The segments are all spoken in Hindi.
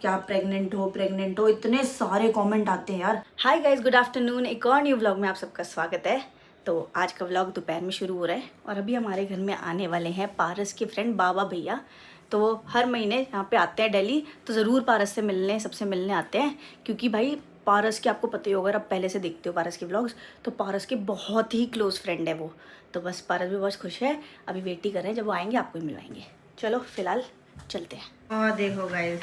क्या प्रेग्नेंट हो इतने सारे कमेंट आते हैं यार। Hi guys, good afternoon. एक और न्यू व्लॉग में आप सबका स्वागत है। तो आज का व्लॉग दोपहर में शुरू हो रहा है और अभी हमारे घर में आने वाले हैं पारस के फ्रेंड बाबा भैया। तो वो हर महीने यहाँ पे आते हैं दिल्ली, तो ज़रूर पारस से मिलने, सबसे मिलने आते हैं। क्योंकि भाई पारस के आपको पता ही होगा, आप पहले से देखते हो पारस के व्लॉग्स, तो पारस के बहुत ही क्लोज फ्रेंड है वो। तो बस पारस भी बहुत खुश है, अभी वेट ही कर रहे हैं, जब वो आएंगे आपको ही मिलवाएंगे। चलो फिलहाल चलते हैं। और देखो गाइस,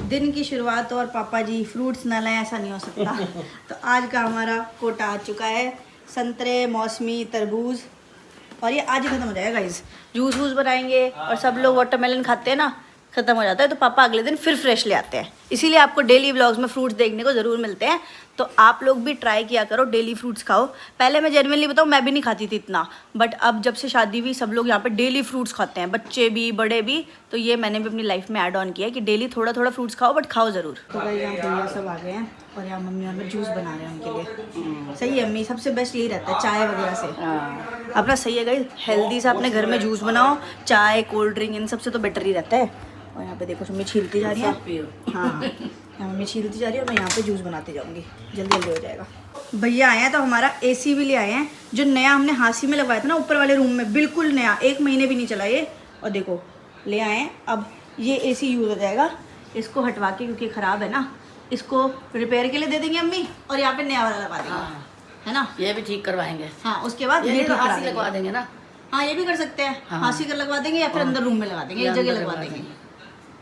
दिन की शुरुआत और पापा जी फ्रूट्स ना लाएं ऐसा नहीं हो सकता। तो आज का हमारा कोटा आ चुका है, संतरे, मौसमी, तरबूज, और ये आज ही खत्म हो जाएगा गाइस। जूस वूस बनाएंगे और सब लोग वाटरमेलन खाते हैं ना, खत्म हो जाता है, तो पापा अगले दिन फिर फ्रेश ले आते हैं। इसीलिए आपको डेली व्लॉग्स में फ्रूट्स देखने को ज़रूर मिलते हैं। तो आप लोग भी ट्राई किया करो, डेली फ्रूट्स खाओ। पहले मैं जेन्युइनली बताऊँ, मैं भी नहीं खाती थी इतना, बट अब जब से शादी हुई सब लोग यहाँ पे डेली फ्रूट्स खाते हैं, बच्चे भी बड़े भी। तो ये मैंने भी अपनी लाइफ में ऐड ऑन किया है कि डेली थोड़ा थोड़ा फ्रूट्स खाओ, बट खाओ ज़रूर। तो भाई यहाँ भैया सब आ गए हैं और यहाँ मम्मी और मैं जूस बना रहे हैं उनके लिए। सही है अम्मी, सबसे बेस्ट यही रहता है चाय वगैरह से। अपना सही है गाइस, हेल्दी सा अपने घर में जूस बनाओ, चाय कोल्ड ड्रिंक इन सबसे तो बेटर ही रहता है। और यहाँ पे देखो मम्मी छीलती जा रही है। हाँ, यहाँ मम्मी छीलती जा रही है और मैं यहाँ पे जूस बनाती जाऊँगी, जल्दी जल्दी हो जाएगा। भैया आए हैं तो हमारा एसी भी ले आए हैं, जो नया हमने हांसी में लगवाया था ना ऊपर वाले रूम में, बिल्कुल नया, 1 महीने भी नहीं चला ये। और देखो ले आए हैं, अब ये एसी यूज़ हो जाएगा। इसको हटवा के, क्योंकि ख़राब है ना, इसको रिपेयर के लिए दे देंगे अम्मी, और यहाँ पे नया वाला लगा देंगे। हाँ। है ना, ये भी ठीक करवाएंगे। हाँ, उसके बाद ये हांसी लगवा देंगे ना। हाँ, ये भी कर सकते हैं। हाँ। हांसी कर लगवा देंगे या फिर अंदर रूम में लगा देंगे, एक जगह लगवा देंगे।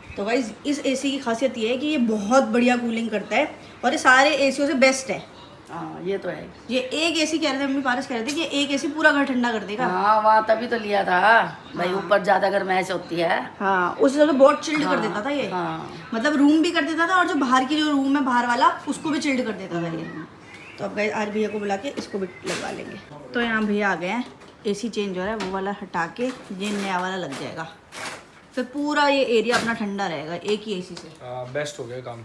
तो गाइस इस एसी की खासियत ये है कि ये बहुत बढ़िया कूलिंग करता है और ये सारे एसीओ से बेस्ट है। हाँ, ये तो है। ये एक एसी कह रहे थे, मम्मी पारस कह रहे थे कि एक एसी पूरा घर ठंडा कर देगा। हाँ, वहाँ तभी तो लिया था भाई। हाँ। ऊपर ज्यादा गर्माइश होती है। हाँ, उस हिसाब से बहुत चिल्ड कर देता था ये। हाँ। मतलब रूम भी कर देता था, और जो बाहर की जो रूम है बाहर वाला, उसको भी चिल्ड कर देता था ये। तो अब गाइस आज भैया को बुला के इसको भी लगवा लेंगे। तो यहाँ भैया आ गए हैं, एसी चेंज हो रहा है, वो वाला हटा के ये नया वाला लग जाएगा, फिर पूरा ये एरिया अपना ठंडा रहेगा एक ही एसी से। बेस्ट हो गया काम।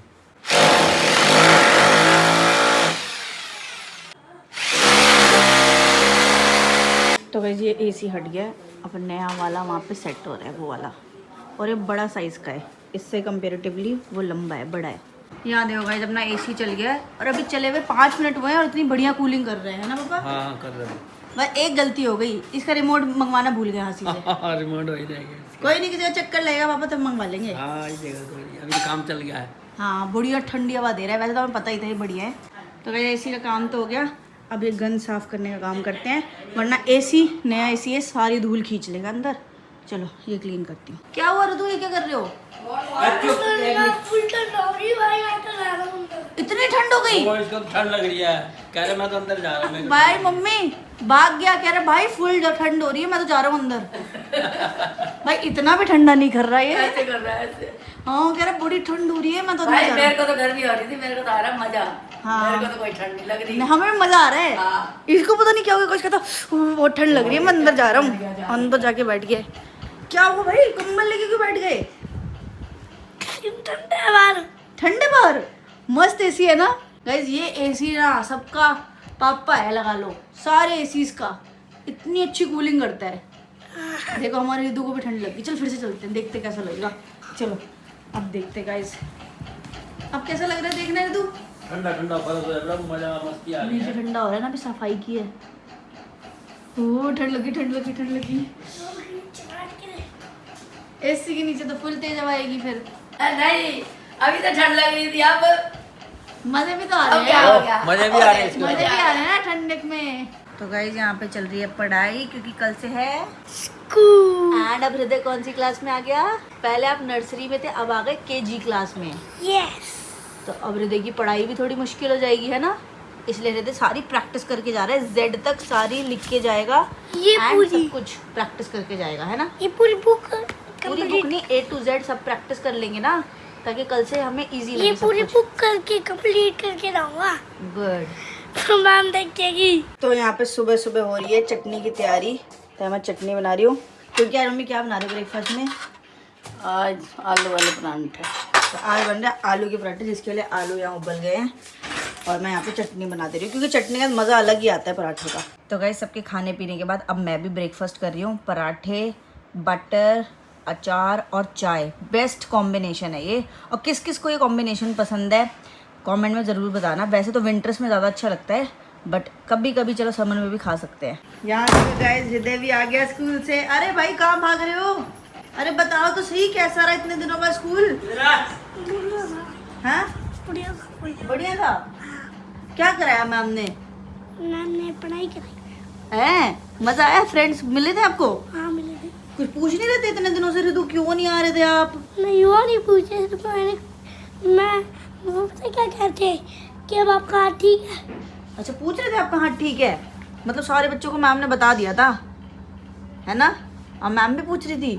तो वैसे ये एसी हट गया है, अब नया वाला वहाँ पे सेट हो रहा है, वो वाला। और ये बड़ा साइज़ का है, इससे कंपेरेटिवली वो लंबा है, बड़ा है। यहाँ देखो गाइस, अपना एसी चल गया है और अभी चले हुए 5 मिनट हुए हैं और इतनी बढ़िया कूलिंग कर रहे हैं ना पापा। हाँ, कर रहे हैं। बस एक गलती हो गई, इसका रिमोट मंगवाना भूल गए हांसी से। रिमोट हो ही जाएगा। कोई नहीं, किसी का चक्कर लगेगा पापा तब मंगवा लेंगे। हाँ, अभी तो काम चल गया है। हाँ, बढ़िया ठंडी हवा दे रहा है, वैसे तो हमें पता ही था ये बढ़िया है। तो गाइस एसी का काम तो हो गया, अब ये गन साफ करने का काम करते हैं, वरना एसी नया एसी है, सारी धूल खींच लेगा अंदर। चलो ये क्लीन करती हूँ। क्या हुआ ऋतु, ये क्या कर रहे हो? इतनी ठंड हो गई? इसको ठंड लग रही है, कह रहे मैं तो अंदर जा रहा हूँ। भाई मम्मी भाग गया, कह रहे भाई फुल ठंड हो रही है, मैं तो जा रहा हूँ अंदर। भाई इतना भी ठंडा नहीं कर रहा है, ऐसे कर रहा है ऐसे। हाँ, कह रहा बड़ी ठंड हो रही है, मैं तो अंदर जा रहा हूँ। मेरे को तो गर्मी हो रही थी, मेरे को तो आ रहा मजा। हाँ, मेरे को तो कोई ठंड नहीं लग रही। हमें मजा आ रहा है। हाँ। इसको पता नहीं क्या हो गया, कुछ कहता बहुत ठंड लग रही है, मैं अंदर जा रहा हूँ। अंदर जाके बैठ गए। क्या हुआ भाई, कंबल लेके क्यों बैठ गए? ठंडे बाहर मस्त एसी है ना गाइस। ये एसी ना सबका पापा है, लगा लो सारे एसीज का, इतनी अच्छी कूलिंग करता है। देखो हमारे रिदू को भी ठंड लगी। चल फिर से चलते हैं, देखते कैसा लगेगा। चलो अब देखते गाइस, अब कैसा लग रहा है देखना रिदू। ठंडा ठंडा मजा मस्ती आ रही है। नीचे ठंडा हो रहा है ना, अभी सफाई की है। ओ ठंड लगी ठंड लगी ठंड लगी। एसी के नीचे तो फुल तेज हवा आएगी फिर। नहीं, अभी तो ठंड लग रही थी, अब मजे भी तो आ रहे हैं। मजे भी आ रहे हैं, मजे भी आ रहे हैं ना ठंडक में। तो गाइस यहाँ पे चल रही है पढ़ाई, क्योंकि कल से है स्कूल। एंड अब हृदय कौन सी क्लास में आ गया? पहले आप नर्सरी में थे, अब आ गए केजी क्लास में। यस। तो अब हृदय की पढ़ाई भी थोड़ी मुश्किल हो जाएगी, है ना, इसलिए हृदय सारी प्रैक्टिस करके जा रहा है, Z तक सारी लिख के जाएगा, ये पूरी सब कुछ प्रैक्टिस करके जाएगा, है ना। ये पूरी बुक नहीं, A to Z सब प्रैक्टिस कर लेंगे ना, ताकि कल से हमें इजी लगे। ये पूरी बुक करके कंप्लीट करके लाऊंगा। गुड, मैम देखेगी। तो यहाँ पे सुबह सुबह हो रही है चटनी की तैयारी। तो मैं चटनी बना रही हूँ, क्योंकि यार मम्मी क्या बना रही है ब्रेकफास्ट में? आज आलू वाले पराठे। तो आज बन रहा है आलू के पराठे, जिसके लिए आलू यहाँ उबल गए हैं और मैं यहाँ पे चटनी बना दे रही हूँ, क्योंकि चटनी का मज़ा अलग ही आता है पराठे का। तो गाइस सबके खाने पीने के बाद अब मैं भी ब्रेकफास्ट कर रही हूँ। पराठे, बटर अचार और चाय, बेस्ट कॉम्बिनेशन है ये। और किस किस को ये कॉम्बिनेशन पसंद है कमेंट में ज़रूर बताना। वैसे तो विंटर्स में ज़्यादा अच्छा लगता है, बट कभी कभी चलो समर में भी खा सकते हैं। यहाँ देखो गाइस, हृदय भी आ गया स्कूल से। अरे भाई कहाँ भाग रहे हो? अरे बताओ तो सही, कैसा रहा इतने दिनों का स्कूल? हाँ बढ़िया था। क्या कराया मैम ने? पढ़ाई कराई है, मजा आया? फ्रेंड्स मिले थे आपको? हाँ मिले थे। कुछ पूछ नहीं रहे थे इतने दिनों से? ऋतु क्यों नहीं आ रहे थे आप? नहीं वो नहीं पूछे तो मैं वो पता क्या कहते कि अब आपका हाथ ठीक है। अच्छा पूछ रहे थे आपका हाथ ठीक है? मतलब सारे बच्चों को मैम ने बता दिया था, है ना? और मैम भी पूछ रही थी।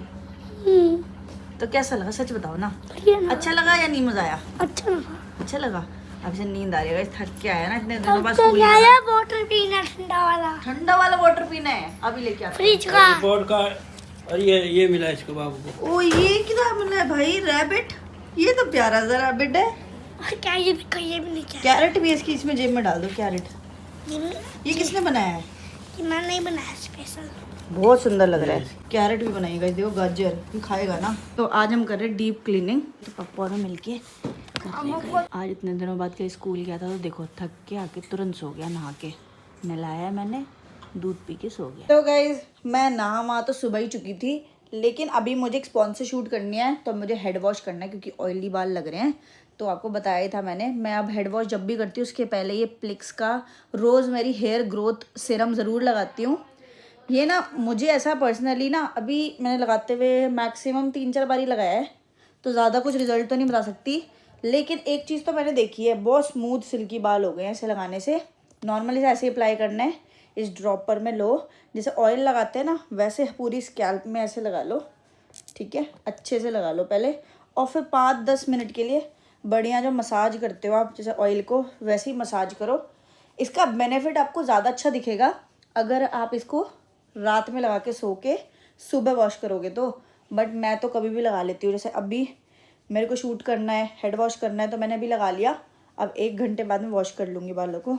तो कैसा लगा सच बताओ ना? बढ़िया ना? अच्छा लगा या नहीं मजा आया? अच्छा लगा। अच्छा लगा। अभी से नींद आ रही है, थक के आया ना इतने दिनों बाद तो स्कूल। आया वाटर पीना ठंडा वाला, ठंडा वाला वाटर पीना है, अभी लेके आता फ्रिज का। रिपोर्ट का। और ये मिला इसको बाबू को। हूँ। ओ ये क्या मिला है भाई? रैबिट। ये तो प्यारा सा रैबिट है। और क्या ये भी नहीं क्या कैरेट भी इसकी इसमें जेब में डाल दो। कैरेट ये किसने बनाया है? कि मैं नहीं बनाया स्पेशल। बहुत सुंदर लग रहा है। कैरेट भी बनाएगा, देखो गाजर भी खाएगा ना। तो आज हम कर रहे हैं डीप क्लीनिंग, तो पापा और मैं मिलके कर रहे हैं। आज इतने दिनों बाद के स्कूल गया था तो देखो थक के आके तुरंत सो गया, नहा के नहलाया मैंने, दूध पी के सो गया। तो गाइज मैं नहा वहा तो सुबह ही चुकी थी, लेकिन अभी मुझे एक स्पॉन्ज से शूट करनी है तो मुझे हेड वॉश करना है क्योंकि ऑयली बाल लग रहे हैं। तो आपको बताया ही था मैंने, मैं अब हेड वॉश जब भी करती हूँ उसके पहले ये प्लिक्स का रोज़मेरी हेयर ग्रोथ सीरम ज़रूर लगाती हूँ। ये ना मुझे ऐसा पर्सनली ना अभी मैंने लगाते हुए मैक्सिमम 3-4 बार ही लगाया है, तो ज़्यादा कुछ रिजल्ट तो नहीं बता सकती, लेकिन एक चीज़ तो मैंने देखी है, बहुत स्मूथ सिल्की बाल हो गए हैं ऐसे लगाने से। नॉर्मली से ऐसे अप्लाई करना है, इस ड्रॉपर में लो, जैसे ऑयल लगाते हैं ना वैसे पूरी स्कैल्प में ऐसे लगा लो, ठीक है? अच्छे से लगा लो पहले, और फिर 5-10 मिनट के लिए बढ़िया जो मसाज करते हो आप जैसे ऑयल को वैसे ही मसाज करो। इसका बेनिफिट आपको ज़्यादा अच्छा दिखेगा अगर आप इसको रात में लगा के सो के सुबह वॉश करोगे तो। बट मैं तो कभी भी लगा लेती हूँ, जैसे अभी मेरे को शूट करना है, हेड वॉश करना है, तो मैंने अभी लगा लिया। अब 1 घंटे बाद में वॉश कर लूँगी बालों को,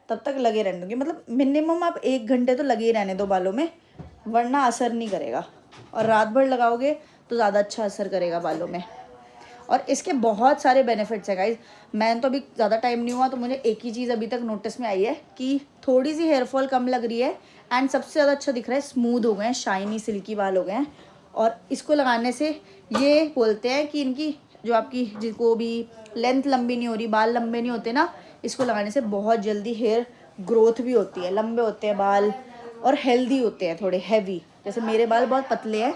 तब तक लगे रहने दूँगी। मतलब मिनिमम आप 1 घंटे तो लगे ही रहने दो बालों में, वरना असर नहीं करेगा। और रात भर लगाओगे तो ज़्यादा अच्छा असर करेगा बालों में। और इसके बहुत सारे बेनिफिट्स है गाइज। मैंने तो अभी ज़्यादा टाइम नहीं हुआ तो मुझे एक ही चीज़ अभी तक नोटिस में आई है कि थोड़ी सी हेयर फॉल कम लग रही है, एंड सबसे ज़्यादा अच्छा दिख रहा है, स्मूथ हो गए हैं, शाइनी सिल्की बाल हो गए हैं। और इसको लगाने से ये बोलते हैं कि इनकी जो आपकी जिनको भी लेंथ लंबी नहीं हो रही, बाल लंबे नहीं होते ना, इसको लगाने से बहुत जल्दी हेयर ग्रोथ भी होती है, लंबे होते हैं बाल और हेल्दी होते हैं, थोड़े हैवी। जैसे मेरे बाल बहुत पतले हैं,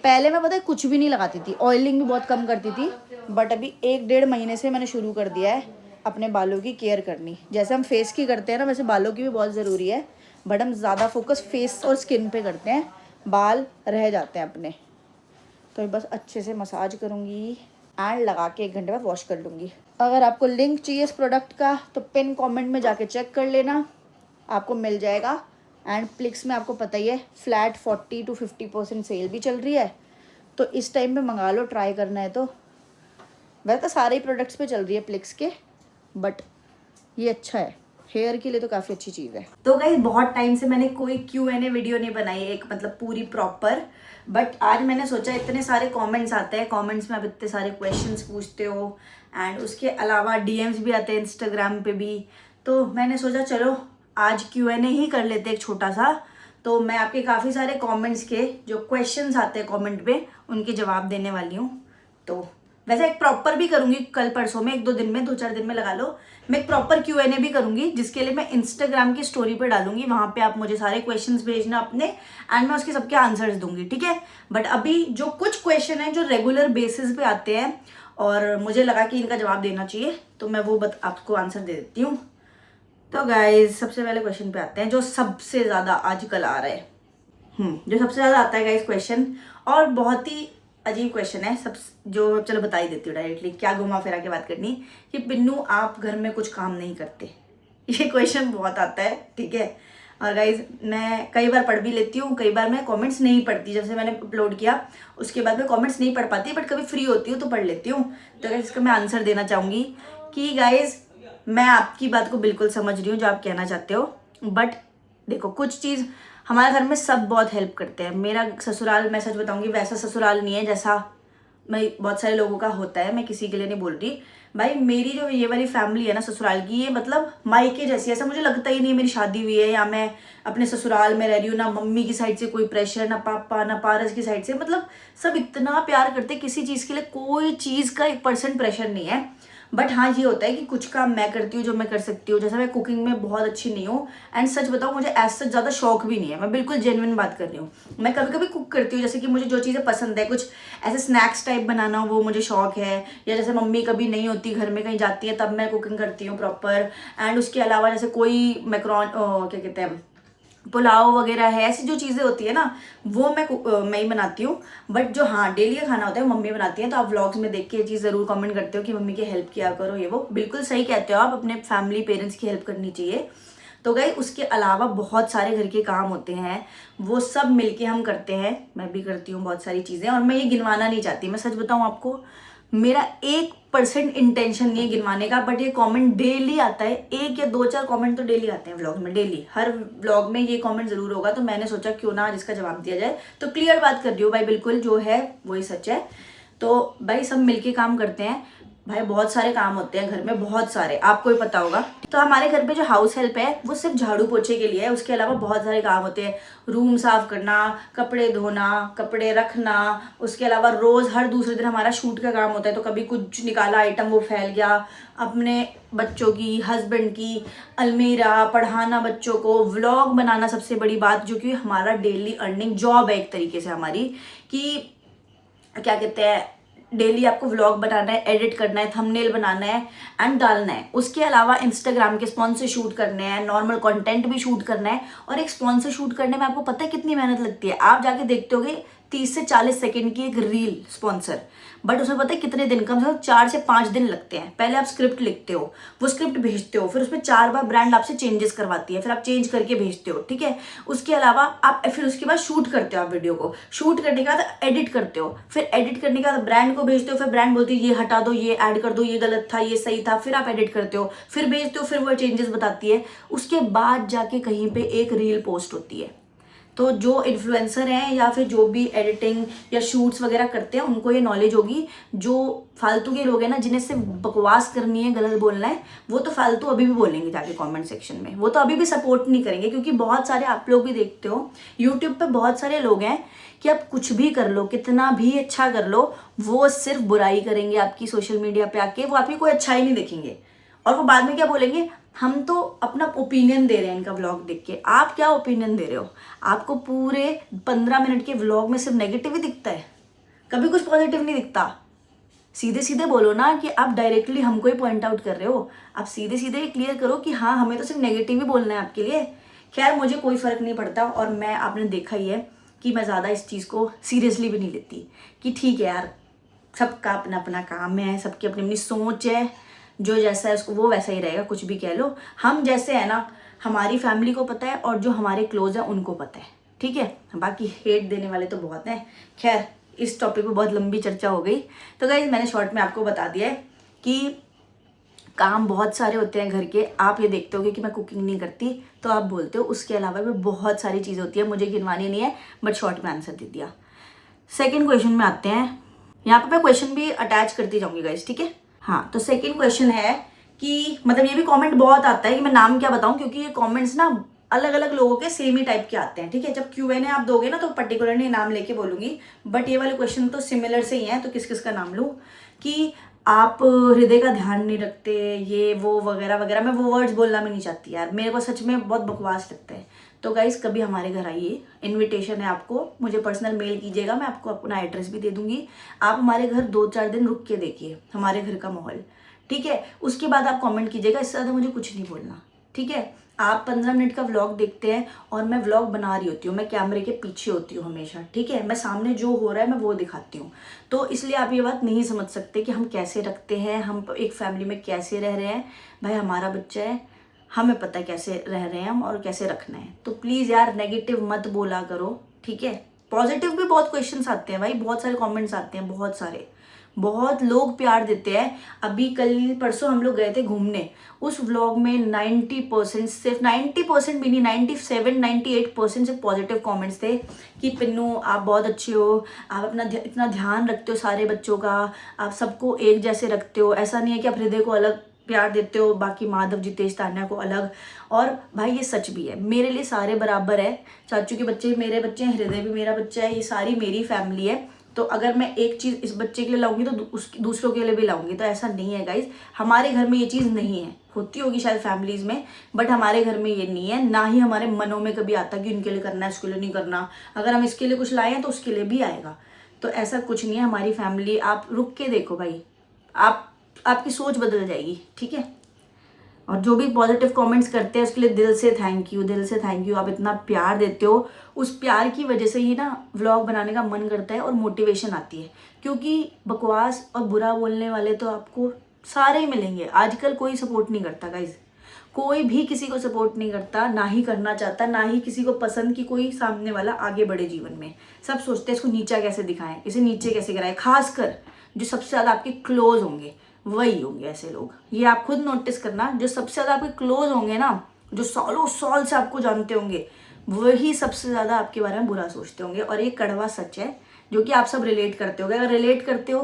पहले मैं पता है कुछ भी नहीं लगाती थी, ऑयलिंग भी बहुत कम करती थी, बट अभी 1-1.5 महीने से मैंने शुरू कर दिया है अपने बालों की केयर करनी। जैसे हम फेस की करते हैं ना वैसे बालों की भी बहुत ज़रूरी है, बट हम ज़्यादा फोकस फेस और स्किन पे करते हैं, बाल रह जाते हैं अपने। तो बस अच्छे से मसाज करूँगी एंड लगा के 1 घंटे बाद वॉश कर लूँगी। अगर आपको लिंक चाहिए इस प्रोडक्ट का तो पिन कमेंट में जाके चेक कर लेना, आपको मिल जाएगा। एंड प्लिक्स में आपको पता ही है फ्लैट 40 to 50% सेल भी चल रही है, तो इस टाइम पे मंगा लो, ट्राई करना है तो। वैसे तो सारे ही प्रोडक्ट्स पे चल रही है प्लिक्स के, बट ये अच्छा है हेयर के लिए तो काफ़ी अच्छी चीज़ है। तो गाइस बहुत टाइम से मैंने कोई Q&A वीडियो नहीं बनाई एक मतलब पूरी प्रॉपर, बट आज मैंने सोचा इतने सारे कमेंट्स आते हैं, कमेंट्स में आप इतने सारे क्वेश्चंस पूछते हो एंड उसके अलावा DMs भी आते हैं इंस्टाग्राम पे भी, तो मैंने सोचा चलो आज Q&A ही कर लेते एक छोटा सा। तो मैं आपके काफ़ी सारे कमेंट्स के जो क्वेश्चंस आते हैं कमेंट पे उनके जवाब देने वाली हूँ। तो वैसे एक प्रॉपर भी करूँगी कल परसों में, 1-2 दिन में, 2-4 दिन में लगा लो, मैं एक प्रॉपर Q&A भी करूँगी जिसके लिए मैं इंस्टाग्राम की स्टोरी पे डालूंगी, वहाँ पे आप मुझे सारे क्वेश्चंस भेजना अपने एंड मैं उसके सबके आंसर्स दूंगी, ठीक है? बट अभी जो कुछ क्वेश्चन हैं जो रेगुलर बेसिस पे आते हैं और मुझे लगा कि इनका जवाब देना चाहिए तो मैं वो आपको आंसर दे देती हूँ। तो गाइज सबसे पहले क्वेश्चन पे आते हैं जो सबसे ज़्यादा आजकल आ रहा है, जो सबसे ज़्यादा आता है गाइज क्वेश्चन, और बहुत ही अजीब क्वेश्चन है सब, जो चलो बता ही देती हूँ डायरेक्टली, क्या घुमा फिरा के बात करनी कि पिन्नू आप घर में कुछ काम नहीं करते। ये क्वेश्चन बहुत आता है, ठीक है? और गाइज मैं कई बार पढ़ भी लेती हूँ, कई बार मैं कमेंट्स नहीं पढ़ती, जब से मैंने अपलोड किया उसके बाद मैं कमेंट्स नहीं पढ़ पाती, बट कभी फ्री होती हूँ तो पढ़ लेती हूँ। तो गाइज इसका मैं आंसर देना चाहूँगी कि गाइज मैं आपकी बात को बिल्कुल समझ रही हूँ जो आप कहना चाहते हो, बट देखो कुछ चीज़ हमारे घर में सब बहुत हेल्प करते हैं। मेरा ससुराल, मैं सच बताऊंगी, वैसा ससुराल नहीं है जैसा मैं बहुत सारे लोगों का होता है, मैं किसी के लिए नहीं बोल रही भाई। मेरी जो ये वाली फैमिली है ना ससुराल की, ये मतलब मायके जैसी है। ऐसा मुझे लगता ही नहीं मेरी शादी हुई है या मैं अपने ससुराल में रह रही हूँ। ना मम्मी की साइड से कोई प्रेशर, ना पापा, ना पारस की साइड से, मतलब सब इतना प्यार करते, किसी चीज़ के लिए कोई चीज़ का 1% प्रेशर नहीं है। बट हाँ ये होता है कि कुछ काम मैं करती हूँ जो मैं कर सकती हूँ। जैसे मैं कुकिंग में बहुत अच्छी नहीं हूँ, एंड सच बताऊँ मुझे ऐसा ज़्यादा शौक भी नहीं है, मैं बिल्कुल जेन्युइन बात कर रही हूँ। मैं कभी कभी कुक करती हूँ, जैसे कि मुझे जो चीज़ें पसंद है, कुछ ऐसे स्नैक्स टाइप बनाना, वो मुझे शौक है। या जैसे मम्मी कभी नहीं होती घर में, कहीं जाती है, तब मैं कुकिंग करती हूँ प्रॉपर। एंड उसके अलावा जैसे कोई मैक्रोन, क्या कहते हैं, पुलाव वगैरह है, ऐसी जो चीज़ें होती है ना, वो मैं ही बनाती हूँ। बट जो हाँ डेली का खाना होता है मम्मी बनाती है। तो आप व्लॉग्स में देख के ये चीज़ ज़रूर कमेंट करते हो कि मम्मी की हेल्प किया करो, ये वो बिल्कुल सही कहते हो आप, अपने फैमिली पेरेंट्स की हेल्प करनी चाहिए। तो गाइस उसके अलावा बहुत सारे घर के काम होते हैं, वो सब मिलके हम करते हैं। मैं भी करती हूँ बहुत सारी चीज़ें, और मैं ये गिनवाना नहीं चाहती। मैं सच बताऊँ आपको, मेरा 1% इंटेंशन नहीं है गिनवाने का, बट ये कमेंट डेली आता है। 1 या 2-4 कमेंट तो डेली आते हैं व्लॉग में, डेली हर व्लॉग में ये कमेंट जरूर होगा। तो मैंने सोचा क्यों ना आज इसका जवाब दिया जाए। तो क्लियर बात कर रही हूँ भाई, बिल्कुल जो है वही सच है। तो भाई सब मिलके काम करते हैं भाई। बहुत सारे काम होते हैं घर में, बहुत सारे, आपको ही पता होगा। तो हमारे घर पे जो हाउस हेल्प है वो सिर्फ झाड़ू पोछे के लिए है। उसके अलावा बहुत सारे काम होते हैं, रूम साफ करना, कपड़े धोना, कपड़े रखना। उसके अलावा रोज हर दूसरे दिन हमारा शूट का काम होता है। तो कभी कुछ निकाला आइटम, वो फैल गया, अपने बच्चों की, हस्बैंड की अलमीरा, पढ़ाना बच्चों को, व्लॉग बनाना, सबसे बड़ी बात जो कि हमारा डेली अर्निंग जॉब है एक तरीके से हमारी, कि क्या कहते हैं, डेली आपको व्लॉग बनाना है, एडिट करना है, थंबनेल बनाना है एंड डालना है। उसके अलावा इंस्टाग्राम के स्पॉन्सर शूट करने हैं, नॉर्मल कंटेंट भी शूट करना है। और एक स्पॉन्सर शूट करने में आपको पता है कितनी मेहनत लगती है। आप जाके देखते होगे 30 से 40 सेकंड की एक रील स्पॉन्सर, बट उसमें पता है कितने दिन, कम से कम 4 से 5 दिन लगते हैं। पहले आप स्क्रिप्ट लिखते हो, वो स्क्रिप्ट भेजते हो, फिर उसमें 4 बार ब्रांड आपसे चेंजेस करवाती है, फिर आप चेंज करके भेजते हो, ठीक है। उसके अलावा आप फिर उसके बाद शूट करते हो, आप वीडियो को शूट करने के बाद एडिट करते हो, फिर एडिट करने के बाद ब्रांड को भेजते हो, फिर ब्रांड बोलती है ये हटा दो, ये ऐड कर दो, ये गलत था, ये सही था, फिर आप एडिट करते हो, फिर भेजते हो, फिर वो चेंजेस बताती है। उसके बाद जाके कहीं पे एक रील पोस्ट होती है। तो जो इन्फ्लुएंसर हैं या फिर जो भी एडिटिंग या शूट्स वगैरह करते हैं उनको ये नॉलेज होगी। जो फालतू के लोग हैं ना, जिन्हें सिर्फ बकवास करनी है, गलत बोलना है, वो तो फालतू अभी भी बोलेंगे जाके कमेंट सेक्शन में। वो तो अभी भी सपोर्ट नहीं करेंगे, क्योंकि बहुत सारे आप लोग भी देखते हो यूट्यूब पे, बहुत सारे लोग हैं कि आप कुछ भी कर लो, कितना भी अच्छा कर लो, वो सिर्फ बुराई करेंगे आपकी सोशल मीडिया पे आके। वो आपकी कोई अच्छाई नहीं देखेंगे, और वो बाद में क्या बोलेंगे, हम तो अपना ओपिनियन दे रहे हैं इनका व्लॉग देख के। आप क्या ओपिनियन दे रहे हो? आपको पूरे 15 मिनट के व्लॉग में सिर्फ नेगेटिव ही दिखता है, कभी कुछ पॉजिटिव नहीं दिखता। सीधे सीधे बोलो ना कि आप डायरेक्टली हमको ही पॉइंट आउट कर रहे हो। आप सीधे सीधे क्लियर करो कि हाँ हमें तो सिर्फ नेगेटिव ही बोलना है आपके लिए। खैर मुझे कोई फ़र्क नहीं पड़ता, और मैं, आपने देखा ही है कि मैं ज़्यादा इस चीज़ को सीरियसली भी नहीं लेती, कि ठीक है यार, सबका अपना अपना काम है, सबकी अपनी अपनी सोच है, जो जैसा है उसको वो वैसा ही रहेगा, कुछ भी कह लो। हम जैसे है ना, हमारी फैमिली को पता है, और जो हमारे क्लोज है उनको पता है, ठीक है। बाकी हेट देने वाले तो बहुत हैं। खैर इस टॉपिक पे बहुत लंबी चर्चा हो गई। तो गाइस मैंने शॉर्ट में आपको बता दिया है कि काम बहुत सारे होते हैं घर के। आप ये देखते होगे कि मैं कुकिंग नहीं करती, तो आप बोलते हो, उसके अलावा भी बहुत सारी चीज़ें होती है, मुझे गिनवानी नहीं है, बट शॉर्ट में आंसर दे दिया। सेकेंड क्वेश्चन में आते हैं। यहाँ पे मैं क्वेश्चन भी अटैच करती जाऊँगी गाइस, ठीक है। हाँ, तो सेकंड क्वेश्चन है कि मतलब ये भी कमेंट बहुत आता है कि मैं नाम क्या बताऊं, क्योंकि ये कमेंट्स ना अलग अलग लोगों के सेम ही टाइप के आते हैं, ठीक है। जब Q&A आप दोगे ना तो पर्टिकुलरली नाम लेके बोलूंगी, बट ये वाले क्वेश्चन तो सिमिलर से ही हैं, तो किस किस का नाम लूँ, कि आप हृदय का ध्यान नहीं रखते, ये वो वगैरह वगैरह। मैं वो वर्ड्स बोलना भी नहीं चाहती यार, मेरे को सच में बहुत बकवास लगता है। तो गाइस कभी हमारे घर आइए, इनविटेशन है आपको, मुझे पर्सनल मेल कीजिएगा, मैं आपको अपना एड्रेस भी दे दूंगी। आप हमारे घर 2-4 दिन रुक के देखिए हमारे घर का माहौल, ठीक है। उसके बाद आप कमेंट कीजिएगा, इससे ज़्यादा मुझे कुछ नहीं बोलना, ठीक है। आप 15 मिनट का व्लॉग देखते हैं, और मैं व्लॉग बना रही होती हूँ, मैं कैमरे के पीछे होती हूँ हमेशा, ठीक है। मैं सामने जो हो रहा है मैं वो दिखाती हूँ। तो इसलिए आप ये बात नहीं समझ सकते कि हम कैसे रखते हैं, हम एक फैमिली में कैसे रह रहे हैं। भाई हमारा बच्चा है, हमें पता है कैसे रह रहे हैं हम और कैसे रखना है। तो प्लीज़ यार नेगेटिव मत बोला करो, ठीक है। पॉजिटिव भी बहुत क्वेश्चंस आते हैं भाई, बहुत सारे कमेंट्स आते हैं, बहुत सारे, बहुत लोग प्यार देते हैं। अभी कल परसों हम लोग गए थे घूमने, उस व्लॉग में 90%, सिर्फ 90% भी नहीं, 97-98% सिर्फ पॉजिटिव कमेंट्स थे कि पिन्नू आप बहुत अच्छे हो, आप अपना इतना ध्यान रखते हो सारे बच्चों का, आप सबको एक जैसे रखते हो, ऐसा नहीं है कि आप हृदय को अलग प्यार देते हो बाकी माधव जितेश तान्या को अलग। और भाई ये सच भी है, मेरे लिए सारे बराबर है। चाचू के बच्चे मेरे बच्चे हैं, हृदय भी मेरा बच्चा है, ये सारी मेरी फैमिली है। तो अगर मैं एक चीज़ इस बच्चे के लिए लाऊंगी तो उसकी दूसरों के लिए भी लाऊंगी, तो ऐसा नहीं है गाइज। हमारे घर में ये चीज़ नहीं है, होती होगी शायद फैमिलीज़ में, बट हमारे घर में ये नहीं है। ना ही हमारे मनों में कभी आता कि उनके लिए करना है, उसके लिए नहीं करना। अगर हम इसके लिए कुछ लाए हैं तो उसके लिए भी आएगा, तो ऐसा कुछ नहीं है हमारी फैमिली। आप रुक के देखो भाई, आपकी सोच बदल जाएगी, ठीक है। और जो भी पॉजिटिव कमेंट्स करते हैं उसके लिए दिल से थैंक यू, दिल से थैंक यू। आप इतना प्यार देते हो, उस प्यार की वजह से ही ना व्लॉग बनाने का मन करता है और मोटिवेशन आती है। क्योंकि बकवास और बुरा बोलने वाले तो आपको सारे ही मिलेंगे। आजकल कोई सपोर्ट नहीं करता गाइज, कोई भी किसी को सपोर्ट नहीं करता, ना ही करना चाहता, ना ही किसी को पसंद कि कोई सामने वाला आगे बढ़े जीवन में। सब सोचते हैं इसको नीचा कैसे दिखाएं, इसे नीचे कैसे कराएं। खासकर जो सबसे ज़्यादा आपके क्लोज होंगे वही होंगे ऐसे लोग। ये आप खुद नोटिस करना, जो सबसे ज़्यादा आपके क्लोज होंगे ना, जो सालों साल से आपको जानते होंगे, वही सबसे ज़्यादा आपके बारे में बुरा सोचते होंगे। और ये कड़वा सच है जो कि आप सब रिलेट करते हो। अगर रिलेट करते हो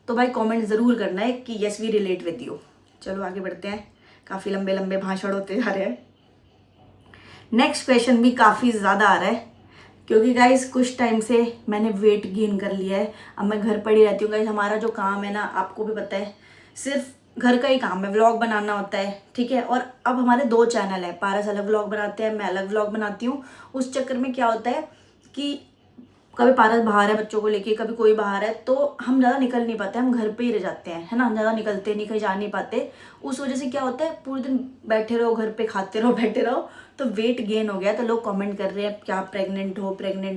तो भाई कमेंट ज़रूर करना है कि yes we relate with you. चलो आगे बढ़ते हैं, काफ़ी लंबे लंबे भाषण होते जा रहे हैं। नेक्स्ट क्वेश्चन भी काफ़ी ज़्यादा आ रहा है क्योंकि गाइज कुछ टाइम से मैंने वेट गेन कर लिया है। अब मैं घर पड़ी रहती हूँ गाइज। हमारा जो काम है ना, आपको भी पता है, सिर्फ घर का ही काम है, व्लॉग बनाना होता है, ठीक है। और अब हमारे 2 चैनल है, पारस अलग व्लॉग बनाते हैं, मैं अलग व्लॉग बनाती हूँ। उस चक्कर में क्या होता है कि कभी पारस बाहर है बच्चों को लेके, कभी कोई बाहर है, तो हम ज़्यादा निकल नहीं पाते, हम घर पे ही रह जाते हैं, है ना। हम ज़्यादा निकलते नहीं, कहीं जा नहीं पाते। उस वजह से क्या होता है, पूरे दिन बैठे रहो घर पे, खाते रहो, बैठे रहो, तो वेट गेन हो गया। तो लोग कमेंट कर रहे हैं क्या प्रेग्नेंट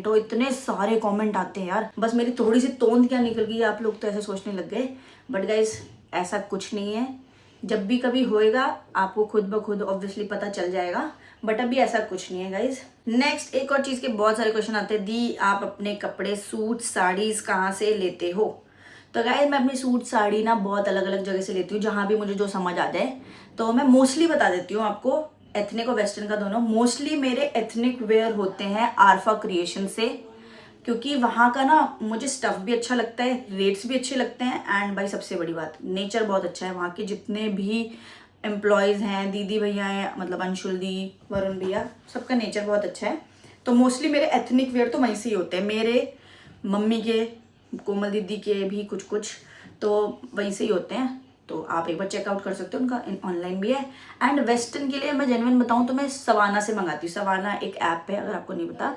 हो, इतने सारे कमेंट आते हैं यार। बस मेरी थोड़ी सी तोंद क्या निकल गई, आप लोग तो ऐसे सोचने लग गए। बट गाइज ऐसा कुछ नहीं है, जब भी कभी होएगा आपको खुद ब खुद ऑब्वियसली पता चल जाएगा, बट अभी ऐसा कुछ नहीं है गाइज। नेक्स्ट एक और चीज़ के बहुत सारे क्वेश्चन आते हैं, दी आप अपने कपड़े सूट साड़ीज़ कहाँ से लेते हो। तो गाइज मैं अपनी सूट साड़ी ना बहुत अलग अलग जगह से लेती हूँ, जहाँ भी मुझे जो समझ आ जाए। तो मैं मोस्टली बता देती हूँ आपको, एथनिक और वेस्टर्न का दोनों। मोस्टली मेरे एथनिक वेयर होते हैं आरफा क्रिएशन से, क्योंकि वहाँ का ना मुझे स्टफ़ भी अच्छा लगता है, रेट्स भी अच्छे लगते हैं, एंड भाई सबसे बड़ी बात नेचर बहुत अच्छा है। वहाँ के जितने भी एम्प्लॉयज़ हैं, दीदी भैया हैं, मतलब अंशुल दी, वरुण भैया, सबका नेचर बहुत अच्छा है। तो मोस्टली मेरे एथनिक वेयर तो वहीं से ही होते हैं, मेरे मम्मी के, कोमल दीदी के भी कुछ तो वहीं से ही होते हैं। तो आप एक बार चेकआउट कर सकते हो, उनका ऑनलाइन भी है। एंड वेस्टर्न के लिए मैं जेन्युइन बताऊँ तो मैं सवाना से मंगाती हूँ। सवाना एक ऐप है, अगर आपको नहीं पता,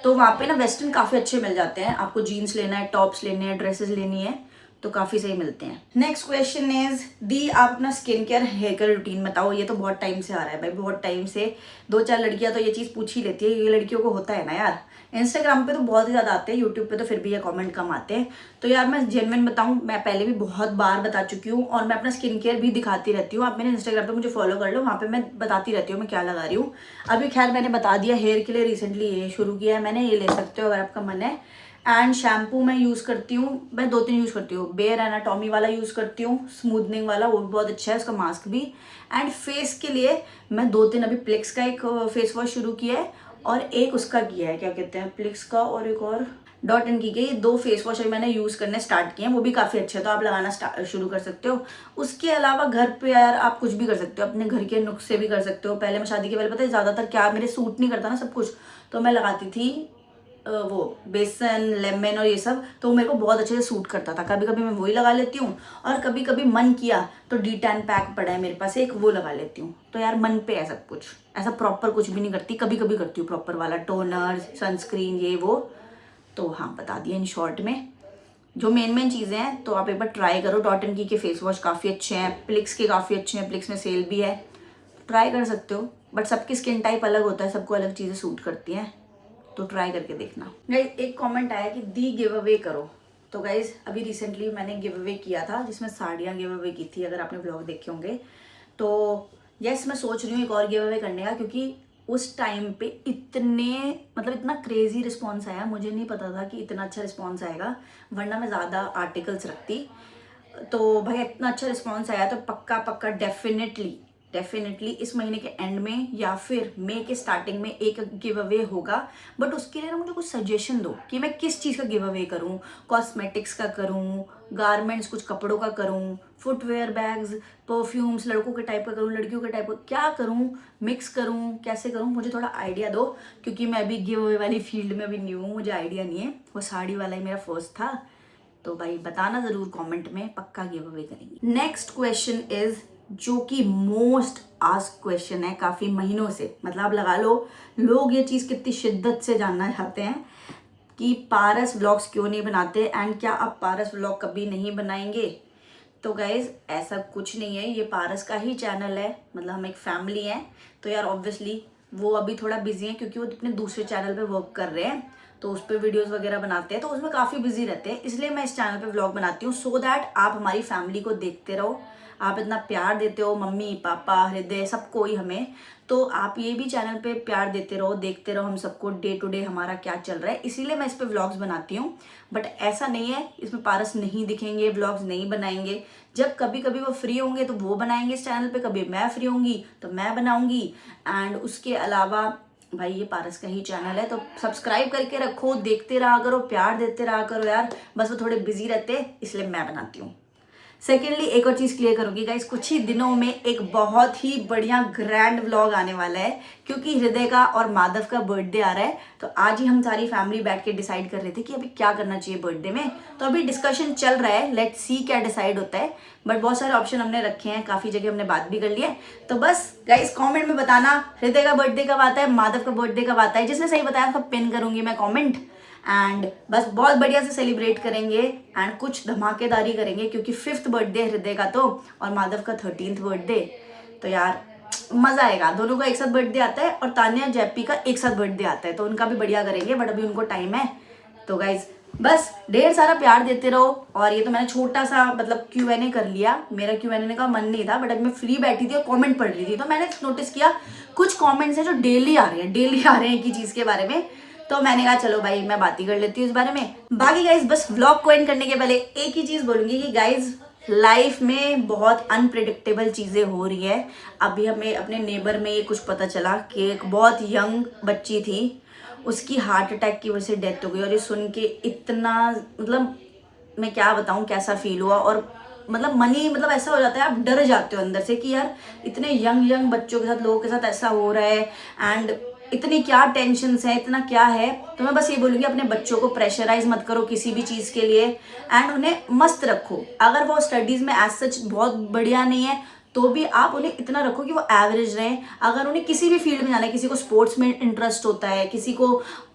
तो वहाँ पे ना वेस्टर्न काफ़ी अच्छे मिल जाते हैं। आपको जीन्स लेना है, टॉप्स लेने हैं, ड्रेसेस लेनी है, तो काफ़ी सही मिलते हैं। नेक्स्ट क्वेश्चन इज दी आप अपना skin care hair care routine बताओ। ये तो बहुत टाइम से आ रहा है भाई, बहुत टाइम से 2-4 लड़कियां तो ये चीज़ पूछ ही लेती है। ये लड़कियों को होता है ना यार, इंस्टाग्राम पे तो बहुत ही ज़्यादा आते हैं, यूट्यूब पे तो फिर भी ये कमेंट कम आते हैं। तो यार मैं जेन्युइन बताऊँ, मैं पहले भी बहुत बार बता चुकी हूँ और मैं अपना स्किन केयर भी दिखाती रहती हूँ। आप मेरे इंस्टाग्राम पे मुझे फॉलो कर लो, वहाँ पे मैं बताती रहती हूँ मैं क्या लगा रही हूँ। अभी खैर मैंने बता दिया, हेयर के लिए रिसेंटली ये शुरू किया है मैंने, ये ले सकते हो अगर आपका मन है। एंड शैम्पू मैं यूज़ करती हूँ, मैं 2-3 यूज़ करती हूँ। बेयर एनाटॉमी वाला यूज़ करती हूँ, स्मूथनिंग वाला, वो भी बहुत अच्छा है, उसका मास्क भी। एंड फेस के लिए मैं 2-3 अभी प्लिक्स का एक फेस वॉश शुरू किया है, और एक उसका किया है, क्या कहते हैं, प्लिक्स का, और एक और डॉट एंड की गई। 2 फेस वॉश मैंने यूज़ करने स्टार्ट किए हैं, वो भी काफ़ी अच्छे हैं, तो आप लगाना शुरू कर सकते हो। उसके अलावा घर पे यार आप कुछ भी कर सकते हो, अपने घर के नुस्खे भी कर सकते हो। पहले मैं शादी के पहले पता है ज़्यादातर क्या मेरे सूट नहीं करता ना सब कुछ, तो मैं लगाती थी वो बेसन, लेमन और ये सब, तो मेरे को बहुत अच्छे से सूट करता था। कभी कभी मैं वही लगा लेती हूँ, और कभी कभी मन किया तो D10 पैक पड़ा है मेरे पास एक, वो लगा लेती हूँ। तो यार मन पे है सब कुछ, ऐसा प्रॉपर कुछ भी नहीं करती, कभी कभी करती हूँ प्रॉपर वाला, टोनर, सनस्क्रीन, ये वो। तो हाँ, बता दिया इन शॉर्ट में जो मेन चीज़ें हैं। तो आप एक बार ट्राई करो, डॉट एंड की के फेस वॉश काफ़ी अच्छे हैं, प्लिक्स के काफ़ी अच्छे हैं, प्लिक्स में सेल भी है, ट्राई कर सकते हो। बट सबकी स्किन टाइप अलग होता है, सबको अलग चीज़ें सूट करती हैं, तो ट्राई करके देखना। गाइस एक कमेंट आया कि दी गिव अवे करो। तो गाइस अभी रिसेंटली मैंने गिव अवे किया था, जिसमें साड़ियाँ गिव अवे की थी, अगर आपने ब्लॉग देखे होंगे। तो यस मैं सोच रही हूँ एक और गिव अवे करने का, क्योंकि उस टाइम पे इतना क्रेजी रिस्पॉन्स आया, मुझे नहीं पता था कि इतना अच्छा रिस्पॉन्स आएगा, वरना मैं ज़्यादा आर्टिकल्स रखती। तो भाई इतना अच्छा रिस्पॉन्स आया तो पक्का डेफिनेटली इस महीने के एंड में या फिर मई के स्टार्टिंग में एक गिव अवे होगा। बट उसके लिए ना मुझे कुछ सजेशन दो कि मैं किस चीज़ का गिव अवे करूँ, कॉस्मेटिक्स का करूँ, गारमेंट्स कुछ कपड़ों का करूँ, फुटवेयर, बैग्स, परफ्यूम्स, लड़कों के टाइप का करूँ, लड़कियों के टाइप का, क्या करूँ, मिक्स करूँ, कैसे करूँ, मुझे थोड़ा आइडिया दो, क्योंकि मैं अभी गिव अवे वाली फील्ड में अभी न्यू हूँ, मुझे आइडिया नहीं है। वो साड़ी वाला ही मेरा फर्स्ट था, तो भाई बताना ज़रूर कमेंट में, पक्का गिव अवे करेंगे। नेक्स्ट क्वेश्चन इज, जो कि मोस्ट आस्क क्वेश्चन है काफ़ी महीनों से, मतलब आप लगा लो लोग ये चीज़ कितनी शिद्दत से जानना चाहते हैं कि पारस व्लॉग्स क्यों नहीं बनाते एंड क्या आप पारस व्लॉग कभी नहीं बनाएंगे। तो गाइज ऐसा कुछ नहीं है, ये पारस का ही चैनल है, मतलब हम एक फैमिली हैं। तो यार ऑब्वियसली वो अभी थोड़ा बिजी हैं क्योंकि वो अपने दूसरे चैनल पे वर्क कर रहे हैं, तो उस पर वीडियोस वगैरह बनाते हैं, तो उसमें काफ़ी बिजी रहते हैं, इसलिए मैं इस चैनल पे व्लॉग बनाती हूँ, सो दैट आप हमारी फैमिली को देखते रहो। आप इतना प्यार देते हो, मम्मी पापा हृदय सबको ही हमें, तो आप ये भी चैनल पे प्यार देते रहो, देखते रहो हम सबको डे टू डे हमारा क्या चल रहा है, इसीलिए मैं इस पर व्लॉग्स बनाती हूँ। बट ऐसा नहीं है इसमें पारस नहीं दिखेंगे, व्लॉग्स नहीं बनाएंगे। जब कभी कभी वो फ्री होंगे तो वो बनाएंगे इस चैनल पे, कभी मैं फ्री होंगी तो मैं बनाऊंगी। एंड उसके अलावा भाई ये पारस का ही चैनल है, तो सब्सक्राइब करके रखो, देखते रहा करो, प्यार देते रहा करो यार, बस वो थोड़े बिजी रहते हैं इसलिए मैं बनाती हूँ। सेकेंडली एक और चीज़ क्लियर करूँगी गाइस, कुछ ही दिनों में एक बहुत ही बढ़िया ग्रैंड व्लॉग आने वाला है, क्योंकि हृदय का और माधव का बर्थडे आ रहा है। तो आज ही हम सारी फैमिली बैठ के डिसाइड कर रहे थे कि अभी क्या करना चाहिए बर्थडे में, तो अभी डिस्कशन चल रहा है, लेट्स सी क्या डिसाइड होता है। बट बहुत सारे ऑप्शन हमने रखे हैं, काफ़ी जगह हमने बात भी कर ली है। तो बस गाइस कॉमेंट में बताना हृदय का बर्थडे कब आता है, माधव का बर्थडे कब आता है, जिसने सही बताया उसको पिन करूँगी मैं कॉमेंट। एंड बस बहुत बढ़िया से सेलिब्रेट करेंगे एंड कुछ धमाकेदारी करेंगे, क्योंकि 5th बर्थडे हृदय का तो, और माधव का 13th बर्थडे। तो यार मज़ा आएगा, दोनों का एक साथ बर्थडे आता है, और तान्या जैप्पी का एक साथ बर्थडे आता है, तो उनका भी बढ़िया करेंगे, बट अभी उनको टाइम है। तो गाइज बस ढेर सारा प्यार देते रहो। और ये तो मैंने छोटा सा मतलब Q&A कर लिया, मेरा Q&A का मन नहीं था, बट अभी मैं फ्री बैठी थी और कमेंट पढ़ रही थी, तो मैंने नोटिस किया कुछ कमेंट्स हैं जो डेली आ रहे हैं एक ही चीज़ के बारे में। तो मैंने कहा चलो भाई मैं बात ही कर लेती हूँ इस बारे में। बाकी गाइज बस व्लॉग को एंड करने के पहले एक ही चीज़ बोलूँगी कि गाइज लाइफ में बहुत अनप्रिडिक्टेबल चीज़ें हो रही है। अभी हमें अपने नेबर में ये कुछ पता चला कि एक बहुत यंग बच्ची थी, उसकी हार्ट अटैक की वजह से डेथ हो गई। और ये सुन के इतना मतलब मैं क्या बताऊँ कैसा फील हुआ, और मतलब ऐसा हो जाता है, आप डर जाते हो अंदर से कि यार इतने यंग बच्चों के साथ, लोगों के साथ ऐसा हो रहा है, एंड इतनी क्या टेंशन है, इतना क्या है। तो मैं बस ये बोलूँगी अपने बच्चों को प्रेशराइज मत करो किसी भी चीज़ के लिए, एंड उन्हें मस्त रखो। अगर वो स्टडीज़ में एज सच बहुत बढ़िया नहीं है तो भी आप उन्हें इतना रखो कि वो एवरेज रहें। अगर उन्हें किसी भी फील्ड में जाना है, किसी को स्पोर्ट्स में इंटरेस्ट होता है, किसी को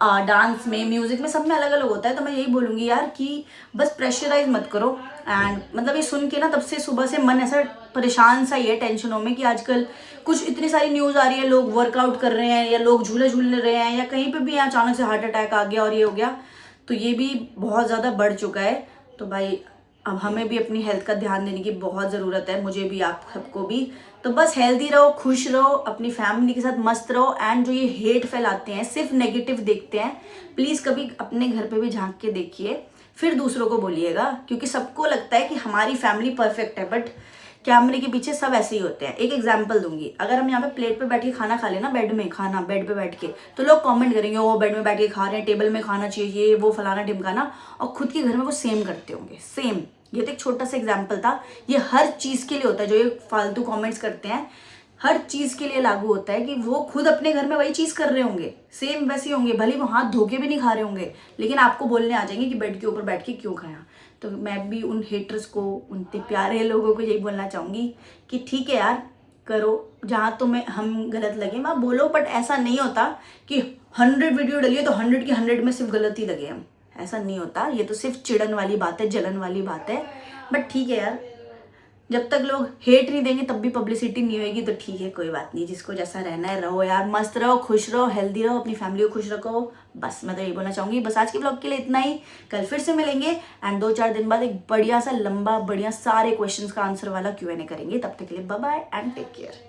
डांस में, म्यूजिक में, सब में अलग अलग होता है, तो मैं यही बोलूँगी यार कि बस प्रेशराइज मत करो। एंड मतलब ये सुन के ना तब से सुबह से मन ऐसा परेशान सा ही है टेंशनों में कि आजकल कुछ इतनी सारी न्यूज़ आ रही है, लोग वर्कआउट कर रहे हैं या लोग झूले झूल रहे हैं, या कहीं पे भी अचानक से हार्ट अटैक आ गया और ये हो गया, तो ये भी बहुत ज़्यादा बढ़ चुका है। तो भाई अब हमें भी अपनी हेल्थ का ध्यान देने की बहुत ज़रूरत है, मुझे भी, आप सबको भी। तो बस हेल्दी रहो, खुश रहो, अपनी फैमिली के साथ मस्त रहो। एंड जो ये हेट फैलाते हैं, सिर्फ नेगेटिव देखते हैं, प्लीज़ कभी अपने घर पे भी झांक के देखिए, फिर दूसरों को बोलिएगा, क्योंकि सबको लगता है कि हमारी फैमिली परफेक्ट है, बट कैमरे के पीछे सब ऐसे ही होते हैं। एक एग्जाम्पल दूंगी, अगर हम यहाँ पे प्लेट पे बैठ के खाना खा लेना, बेड में खाना, बेड पे बैठ के, तो लोग कमेंट करेंगे वो बेड में बैठ के खा रहे हैं, टेबल में खाना चाहिए, वो फलाना ढिमकाना, और खुद के घर में वो सेम करते होंगे, सेम। ये तो एक छोटा सा एग्जाम्पल था, ये हर चीज़ के लिए होता है। जो ये फालतू कमेंट्स करते हैं, हर चीज़ के लिए लागू होता है कि वो खुद अपने घर में वही चीज़ कर रहे होंगे, सेम वैसे होंगे, भले वो हाथ धो के भी नहीं खा रहे होंगे, लेकिन आपको बोलने आ जाएंगे कि बेड के ऊपर बैठ के क्यों खाया। तो मैं भी उन हेटर्स को, उन प्यारे लोगों को यही बोलना चाहूँगी कि ठीक है यार, करो, जहाँ तुम्हें हम गलत लगे मैं बोलो, बट ऐसा नहीं होता कि 100 वीडियो डलिए तो 100 की 100 में सिर्फ गलत ही लगे हम, ऐसा नहीं होता। ये तो सिर्फ चिड़न वाली बात है, जलन वाली बात है। बट ठीक है यार, जब तक लोग हेट नहीं देंगे तब भी पब्लिसिटी नहीं होगी, तो ठीक है, कोई बात नहीं, जिसको जैसा रहना है रहो यार, मस्त रहो, खुश रहो, हेल्दी रहो, अपनी फैमिली को खुश रखो। बस मैं तो यही बोलना चाहूँगी। बस आज के ब्लॉग के लिए इतना ही, कल फिर से मिलेंगे एंड 2-4 दिन बाद एक बढ़िया सा लंबा बढ़िया सारे क्वेश्चंस का आंसर वाला Q&A करेंगे। तब तक के लिए bye bye and take care.